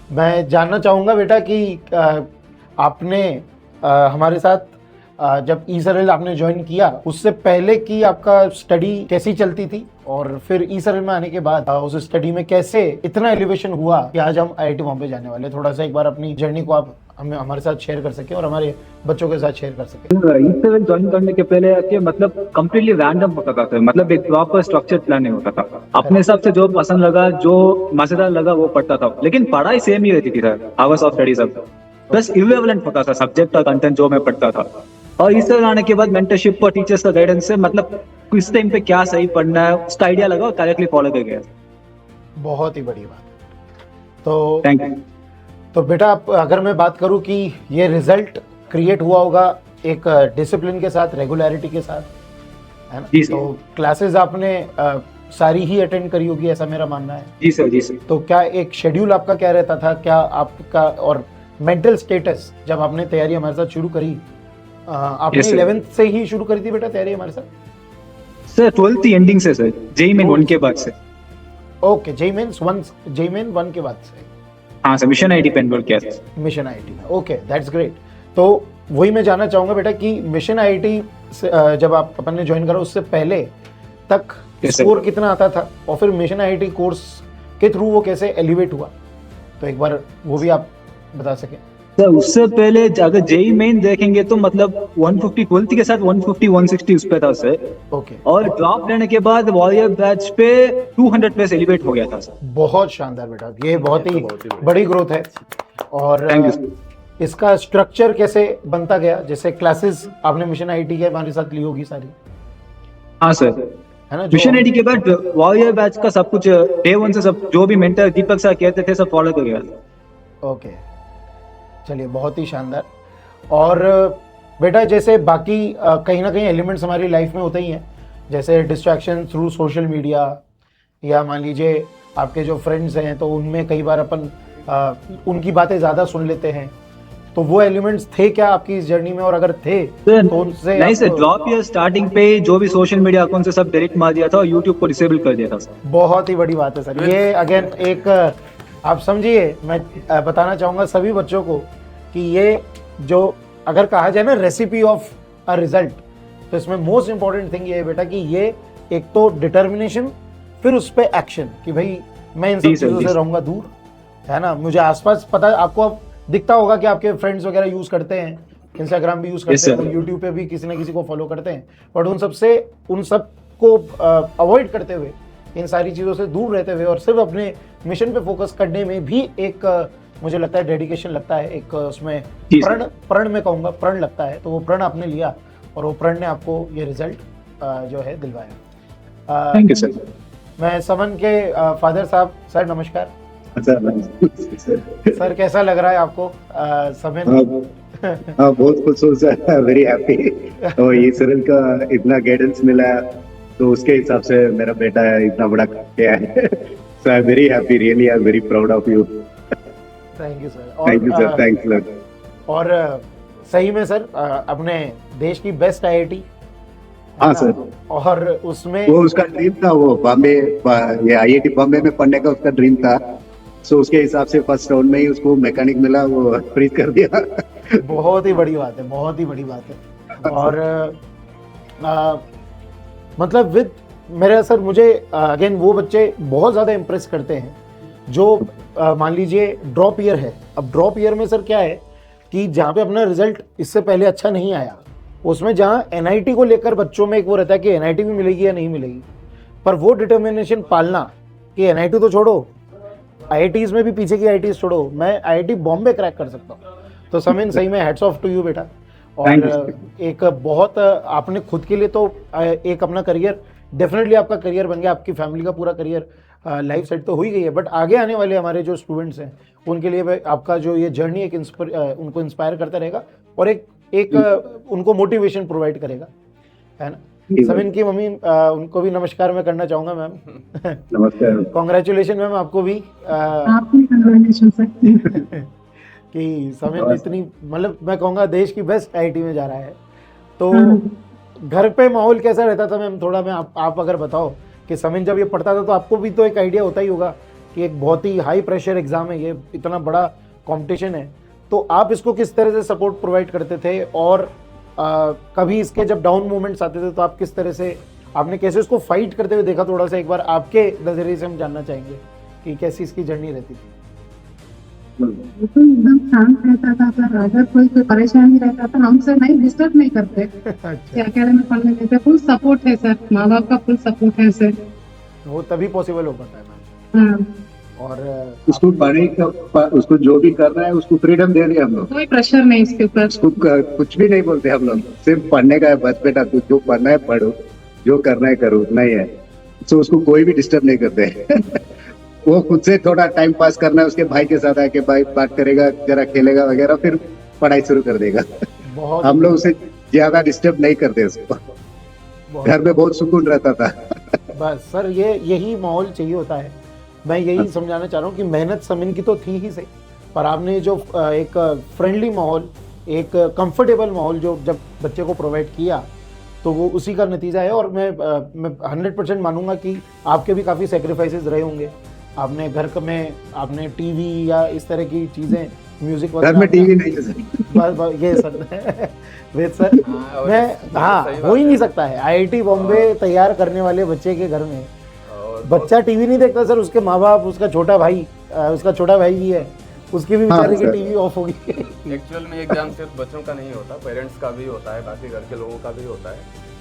मैं जानना चाहूँगा बेटा कि आपने हमारे साथ जब ई सरल आपने ज्वाइन किया उससे पहले की आपका स्टडी कैसी चलती थी, और फिर ई सरल में आने के बाद उस स्टडी में कैसे इतना एलिवेशन हुआ कि आज हम आईआईटी बॉम्बे जाने वाले। थोड़ा सा एक बार अपनी जर्नी को आप हमें हमारे साथ शेयर कर सकें और हमारे बच्चों के साथ शेयर कर सकें। ई ज्वाइन करने के पहले के मतलब कंप्लीटली रैंडम होता था सर, मतलब एक प्रॉपर स्ट्रक्चर प्लान नहीं होता था। अपने हिसाब से जो पसंद लगा, जो मजेदार लगा वो पढ़ता था, लेकिन पढ़ाई सेम ही रहती थी सर, आवर्स ऑफ स्टडी सब बस इक्विवेलेंट होता था सब्जेक्ट और कंटेंट जो मैं पढ़ता था। और इस तरह आने के बाद मेंटरशिप और टीचर्स का गाइडेंस से मतलब किस टाइम पे क्या सही पढ़ना है उसका आइडिया लगा और करेक्टली फॉलो कर गया। बहुत ही बड़ी बात। तो थैंक यू। तो बेटा आप, अगर मैं बात करूं कि ये रिजल्ट क्रिएट हुआ होगा एक डिसिप्लिन के साथ, रेगुलरिटी के साथ, है ना? जी सर। तो क्लासेस आपने सारी ही अटेंड करी होगी, ऐसा मेरा मानना है। जी सर, जी सर। तो क्या एक शेड्यूल आपका क्या रहता था, क्या आपका और मेंटल स्टेटस जब आपने तैयारी हमारे साथ शुरू करी, आपने Yes, sir. 11th से ही शुरू करी थी बेटा तैयारी हमारे साथ? सर 12th की एंडिंग से सर, जेई मेन 1 के बाद से। ओके, जेई मेन 1 के बाद से। हाँ सर, मिशन आईटी पे एनरोल किया था। मिशन आईआईटी में, ओके, दैट्स ग्रेट। तो वही मैं जानना चाहूंगा बेटा कि मिशन आईआईटी से जब आप अपन ने ज्वाइन करा उससे पहले तक Yes, sir. स्कोर कितना आता था, और फिर मिशन आईआईटी कोर्स के थ्रू वो कैसे एलिवेट हुआ, तो एक बार वो भी आप बता सकें। सर उससे पहले अगर जेई मेन देखेंगे तो मतलब 150 12th के साथ 150 160 उस पे था सर। ओके, और ड्रॉप लेने के बाद वॉरियर बैच पे 200 प्लस एलिवेट हो गया था सर। बहुत शानदार बेटा, ये बहुत ही बड़ी ग्रोथ है। और Thank you, sir. इसका स्ट्रक्चर कैसे बनता गया, जैसे क्लासेस आपने मिशन आईआईटी के हमारे साथ ली होगी सारी, हाँ सर। है ना? मिशन आईटी के बाद वॉरियर बैच का सब कुछ डे 1 से सब जो भी मेंटर दीपक सर कहते थे सब फॉलो कर गया। ओके, चलिए, बहुत ही शानदार। और बेटा जैसे बाकी कहीं ना कहीं एलिमेंट्स हमारी लाइफ में होते ही हैं, जैसे डिस्ट्रैक्शन थ्रू सोशल मीडिया, या मान लीजिए आपके जो फ्रेंड्स हैं तो उनमें कई बार अपन उनकी बातें ज़्यादा सुन लेते हैं, तो वो एलिमेंट्स थे क्या आपकी इस जर्नी में, और अगर थे तो उनसे नहीं सर, ड्रॉप ईयर स्टार्टिंग पे जो भी सोशल मीडिया अकाउंट से सब डिलीट मार दिया था और यूट्यूब को डिसेबल कर दिया था सर। बहुत ही बड़ी बात है सर। ये अगेन एक आप समझिए, मैं बताना चाहूँगा सभी बच्चों को कि ये जो अगर कहा जाए ना रेसिपी ऑफ अ रिजल्ट, तो इसमें मोस्ट इंपॉर्टेंट थिंग ये है बेटा कि ये एक तो डिटर्मिनेशन, फिर उस पर एक्शन कि भाई मैं इन सब चीज़ों से रहूँगा दूर, है ना? मुझे आसपास पता, आपको अब दिखता होगा कि आपके फ्रेंड्स वगैरह यूज़ करते हैं, इंस्टाग्राम भी यूज़ करते हैं, यूट्यूब पे भी किसी ना किसी को फॉलो करते हैं, बट उन सब को अवॉइड करते हुए, इन सारी चीज़ों से दूर रहते हुए और सिर्फ अपने मिशन पे फोकस करने में भी एक मुझे लगता है डेडिकेशन लगता है, एक उसमें प्रण मैं कहूँगा प्रण लगता है। तो वो प्रण आपने लिया और वो प्रण ने आपको ये रिजल्ट जो है दिलवाया। Thank you sir. मैं समन के फादर साहब, सर नमस्कार। सर कैसा लग रहा है आपको समन? हाँ, बहुत खुश हूँ सर, वेरी हैप्पी। तो ये सरल का इतना गाइडेंस मिला तो उसके हिसाब से मेरा बेटा इतना बड़ा किया है। So I am very happy, really I am very proud of you. Thank you sir. Thank you sir, thanks lot. और सही में सर अपने देश की बेस्ट आईआईटी। हाँ सर, और उसमें वो उसका ड्रीम था, वो बॉम्बे, ये आईआईटी बॉम्बे में पढ़ने का उसका ड्रीम था। सो उसके हिसाब से फर्स्ट राउंड में ही उसको मैकेनिक मिला, वो फ्रीज कर दिया। बहुत ही बड़ी बात है, बहुत ही बड़ी बात है। और मतलब विद मेरा सर, मुझे अगेन वो बच्चे बहुत ज़्यादा इम्प्रेस करते हैं जो मान लीजिए ड्रॉप ईयर है। अब ड्रॉप ईयर में सर क्या है कि जहाँ पे अपना रिजल्ट इससे पहले अच्छा नहीं आया, उसमें जहाँ एनआईटी को लेकर बच्चों में एक वो रहता है कि एनआईटी भी मिलेगी या नहीं मिलेगी, पर वो डिटर्मिनेशन पालना कि एनआईटी तो छोड़ो, आईआईटीज़ में भी पीछे की आईआईटीज़ छोड़ो, मैं आईआईटी बॉम्बे क्रैक कर सकता हूँ। तो समीन सही में हैट्स ऑफ टू यू बेटा। और एक बहुत आपने खुद के लिए तो एक अपना करियर, डेफिनेटली आपका करियर बन गया, आपकी फैमिली का पूरा करियर लाइफ सेट तो हो ही गई है, बट आगे आने वाले हमारे जो स्टूडेंट्स हैं उनके लिए आपका जो ये जर्नी एक उनको इंस्पायर करता रहेगा और एक उनको मोटिवेशन प्रोवाइड करेगा, है ना? समीन की मम्मी उनको भी नमस्कार मैं करना चाहूँगा मैम। नमस्कार। कॉन्ग्रेचुलेशन मैम आपको भी कि समीन इतनी, मतलब मैं कहूँगा देश की बेस्ट आईआईटी में जा रहा है। तो घर पे माहौल कैसा रहता था मैम, थोड़ा मैं आप अगर बताओ कि समीन जब ये पढ़ता था तो आपको भी तो एक आइडिया होता ही होगा कि एक बहुत ही हाई प्रेशर एग्ज़ाम है, ये इतना बड़ा कंपटीशन है, तो आप इसको किस तरह से सपोर्ट प्रोवाइड करते थे, और कभी इसके जब डाउन मोमेंट्स आते थे तो आप किस तरह से, आपने कैसे इसको फाइट करते हुए देखा, थोड़ा सा एक बार आपके नज़रिए से हम जानना चाहेंगे कि कैसी इसकी जर्नी रहती थी। वो तो एकदम शांत रहता था, पर अगर कोई परेशानी रहता था हमसे नहीं डिस्टर्ब नहीं करते। अच्छा, अकेडमी में पढ़ने देते, फुल सपोर्ट है सर, माँ बाप का फुल सपोर्ट है सर। वो तभी पॉसिबल हो पाता है मैम। हाँ, और उसको पढ़ने का, उसको जो भी करना है उसको फ्रीडम दे दिया हम लोग। कोई प्रेशर नहीं इसके ऊपर। उसको कुछ भी नहीं बोलते हम लोग, सिर्फ पढ़ने का है बस, बेटा तू जो पढ़ना है पढ़ो, जो करना है करो, उतना ही है। तो उसको कोई भी डिस्टर्ब नहीं करते। वो खुद से थोड़ा टाइम पास करना है, उसके भाई के साथ आके भाई बात करेगा, जरा खेलेगा वगैरह, फिर पढ़ाई शुरू कर देगा। बहुत हम लोग उसे ज्यादा डिस्टर्ब नहीं करते उसको, घर में बहुत सुकून रहता था। बस सर, यही माहौल चाहिए होता है। मैं यही समझाना चाह रहा हूँ कि मेहनत समिन की तो थी ही सही, पर आपने जो एक फ्रेंडली माहौल, एक कंफर्टेबल माहौल जो जब बच्चे को प्रोवाइड किया, तो वो उसी का नतीजा है। और मैं 100% मानूंगा कि आपके भी काफ़ी सेक्रीफाइसेस रहे होंगे। आपने घर में आपने टीवी या इस तरह की चीज़ें, म्यूजिक घर में टीवी नहीं है सर। बस ये सर वेद सर, मैं हो ही नहीं सकता है आईआईटी बॉम्बे तैयार करने वाले बच्चे के घर में बच्चा टीवी नहीं देखता सर। उसके माँ बाप, उसका छोटा भाई भी है, उसकी भी बेचारे की टीवी ऑफ होगी। एक्चुअल में एग्जाम सिर्फ बच्चों का नहीं होता, पेरेंट्स का भी होता है, बाकी घर के लोगों का भी होता है।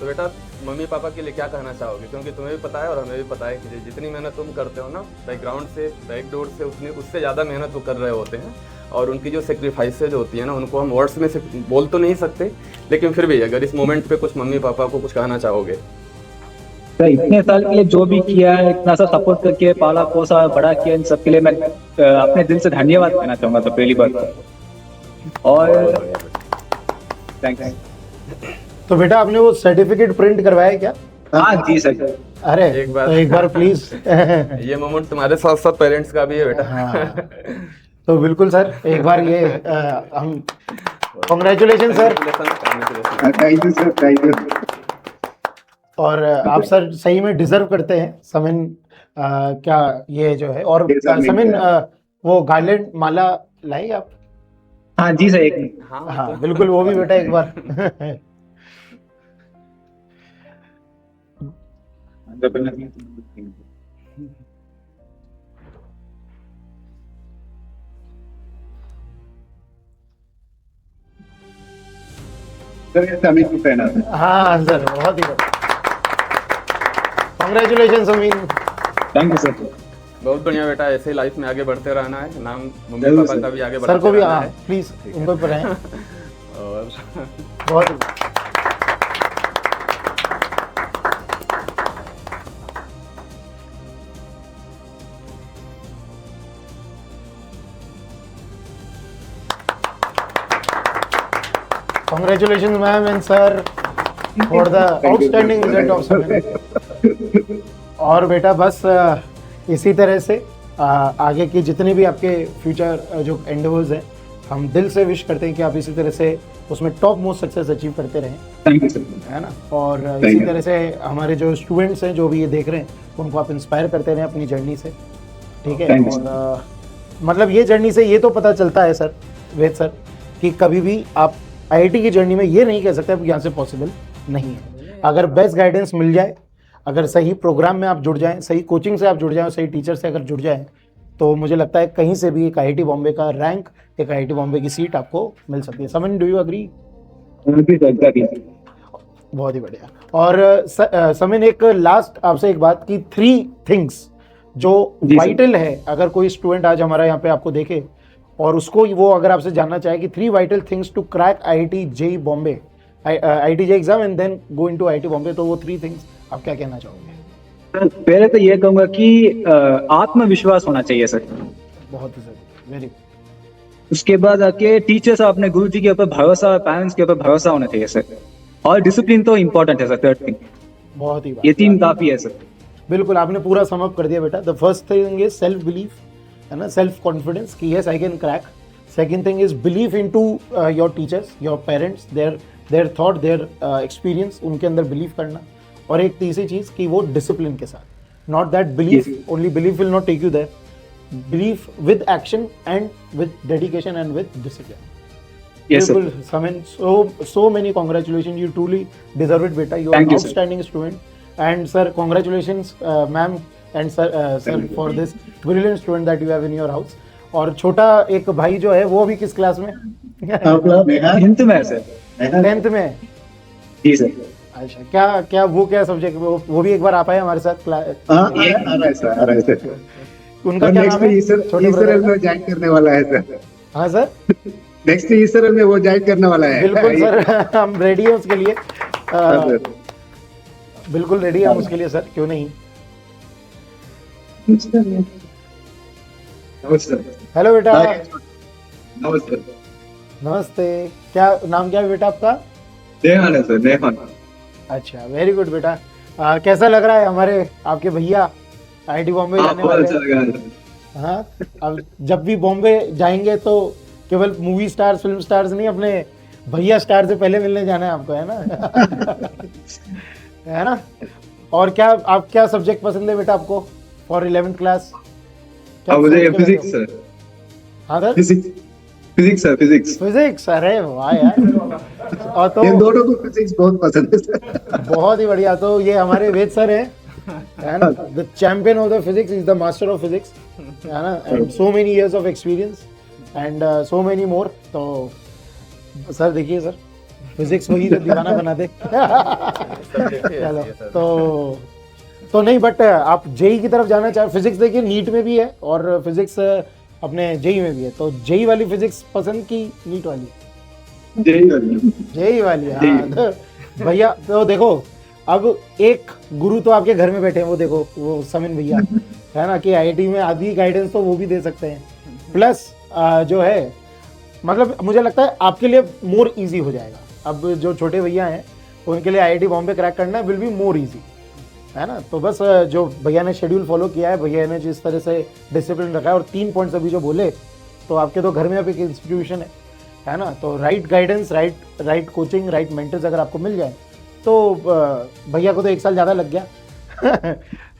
तो बेटा मम्मी पापा के लिए क्या कहना चाहोगे, क्योंकि तुम्हें भी पता है और हमें भी पता है कि जितनी मेहनत तुम करते हो ना बैकग्राउंड से, बैकडोर से, उतनी उससे ज़्यादा मेहनत वो कर रहे होते हैं। और उनकी जो सेक्रीफाइसेज होती है ना, उनको हम वर्ड्स में से बोल तो नहीं सकते, लेकिन फिर भी अगर इस मोमेंट पे कुछ मम्मी पापा को कुछ कहना चाहोगे। सर इतने साल के लिए जो भी किया है, इतना सा सपोर्ट करके पाला पोसा बड़ा किया, इन सब के लिए मैं अपने दिल से धन्यवाद कहना चाहूंगा। तो पहली बात, और थैंक्स। तो बेटा आपने वो सर्टिफिकेट प्रिंट करवाया क्या? हाँ जी सर। अरे एक बार प्लीज। ये मोमेंट तुम्हारे साथ साथ पेरेंट्स का भी है बेटा। हाँ, तो बिल्कुल सर, एक बार ये हम congratulation sir. Thank you sir, thank you. और आप सर सही में डिजर्व करते हैं समिन, क्या ये जो है। और समिन वो गार्लैंड माला लाई आप? हाँ जी सर, एक हाँ बिल्कुल, वो भी बेटा एक बार। सर ये समीर को पहना था। हाँ सर, बहुत ही congratulation Sameen. Thank you sir. बहुत बढ़िया बेटा, ऐसे ही लाइफ में आगे बढ़ते रहना है, नाम मम्मी पापा का भी आगे बढ़ते सर को भी रहना है। प्लीज उनको पर हैं। और बहुत congratulations ma'am and sir for the outstanding result of Sumin। और बेटा बस इसी तरह से आगे की जितने भी आपके फ्यूचर जो एंडेवर्स हैं, हम दिल से विश करते हैं कि आप इसी तरह से उसमें टॉप मोस्ट सक्सेस अचीव करते रहें। Thank you sir. है ना। और इसी तरह से हमारे जो स्टूडेंट्स हैं जो भी ये देख रहे हैं, उनको आप इंस्पायर करते रहें अपनी जर्नी से, ठीक है। और मतलब ये जर्नी से ये तो पता चलता है सर, वेद सर, कि कभी भी आप आईआईटी की जर्नी में ये नहीं कह सकते कि यहाँ से पॉसिबल नहीं है। अगर बेस्ट गाइडेंस मिल जाए, अगर सही प्रोग्राम में आप जुड़ जाएं, सही कोचिंग से आप जुड़ जाएं, सही टीचर से अगर जुड़ जाएं, तो मुझे लगता है कहीं से भी एक आईआईटी बॉम्बे का रैंक, एक आईआईटी बॉम्बे की सीट आपको मिल सकती है। समन, डू यू अग्री? बहुत ही बढ़िया। और समिन, एक लास्ट आपसे एक बात की 3 थिंग्स जो वाइटल है, अगर कोई स्टूडेंट आज हमारा यहाँ पे आपको देखे और उसको वो अगर आपसे जानना चाहे कि 3 vital things to crack IIT JEE Bombay, IIT JEE exam and then go into IIT Bombay, तो वो 3 थिंग्स आप क्या कहना चाहोगे? पहले तो ये कहूंगा कि आत्मविश्वास होना चाहिए सर, बहुत ही जरूरी, वेरी। उसके बाद आके टीचर्स और अपने गुरु जी के ऊपर भरोसा, पेरेंट्स के ऊपर भरोसा होना चाहिए सर, और डिसिप्लिन तो इम्पोर्टेंट है सर। 3rd थिंग, बहुत ही ये 3 काफी है सर। बिल्कुल, आपने पूरा सम अप कर दिया बेटा। The first thing is self belief, है ना, सेल्फ कॉन्फिडेंस कि yes I can crack. Second thing is believe into your teachers, your parents, there thought, their experience, उनके अंदर बिलीव करना। और एक तीसरी चीज़ कि वो डिसिप्लिन के साथ, not that belief only, belief will not take you there, belief with action and with dedication and with discipline. Yes, sir. Beautiful, Samin. So many congratulations. You truly deserve it, beta. You are Thank an you, sir. outstanding student. And sir, congratulations, ma'am and sir, for this brilliant student that you have in your house. और छोटा एक भाई जो है वो भी किस class में? हिंद में है सर। 10th में है। जी सर। अच्छा, क्या क्या सब्जेक्ट वो भी एक बार आप आए हमारे साथ क्लास। हाँ, आ रहा है सर, आ रहा है सर। उनका क्या नाम है? छोटे ईसरल brother में ज्वाइन करने वाला है सर। का? हाँ सर, नेक्स्ट ईसरल में वो ज्वाइन करने वाला है। बिल्कुल सर, हम रेडी हैं उसके लिए। हाँ, सर। बिल्कुल रेडी है हम उसके लिए सर, क्यों नहीं। नमस्कार। हेलो बेटा। नमस्कार। नमस्ते। क्या नाम क्या है बेटा आपका? नेहान है सर, नेहान। अच्छा, वेरी गुड बेटा। कैसा लग रहा है हमारे आपके भैया आईआईटी बॉम्बे जाने बहुत वाले अच्छा हैं? लगा सर। हाँ, अब जब भी बॉम्बे जाएंगे तो केवल मूवी स्टार्स फिल्म स्टार्स नहीं, अपने भैया स्टार से पहले मिलने जाना है आपको, है ना? है ना? और क्या सब्जेक्ट पसंद है बेटा आपको फॉर 11th क्लास? मुझे फिजिक्स सर। हाँ sir, physics sir, physics. Physics. अरे वाह यार। और तो ये दोनों को फिजिक्स बहुत पसंद है सर। बहुत ही बढ़िया। तो ये हमारे वेद सर हैं, है ना? The champion of the physics is the master of physics, है ना? And so many years of experience and so many more. तो सर देखिए सर, फिजिक्स वही तो दीवाना बना दे। चलो, तो नहीं, बट आप जेई की तरफ जाना चाहे, फिजिक्स देखिए नीट में भी है और फिजिक्स अपने जेई में भी है। तो जेई वाली फिजिक्स पसंद की नीट वाली? जेई वाली। हाँ, तो भैया तो देखो, अब एक गुरु तो आपके घर में बैठे हैं, वो देखो वो समिन भैया, है ना? कि आईआईटी में आधी गाइडेंस तो वो भी दे सकते हैं, प्लस जो है मतलब मुझे लगता है आपके लिए मोर इजी हो जाएगा। अब जो छोटे भैया हैं उनके लिए आईआईटी बॉम्बे क्रैक करना विल बी मोर इजी, है ना? तो बस जो भैया ने शेड्यूल फॉलो किया है, भैया ने जिस तरह से डिसिप्लिन रखा है, और 3 पॉइंट्स अभी जो बोले, तो आपके तो घर में अब एक इंस्टीट्यूशन है ना? तो right guidance, right coaching, right mentors अगर आपको मिल जाए तो भैया को तो 1 साल ज़्यादा लग गया,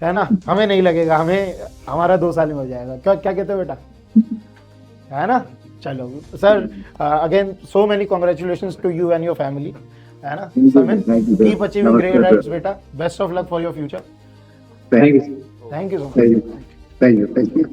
है ना? हमें नहीं लगेगा, हमारा 2 साल में हो जाएगा। क्या कहते हो बेटा, है ना? चलो sir, again so many congratulations to you and your family, है ना? Samin, keep achieving great heights बेटा, best of luck for your future. Thank you. Thank you so much. Thank you.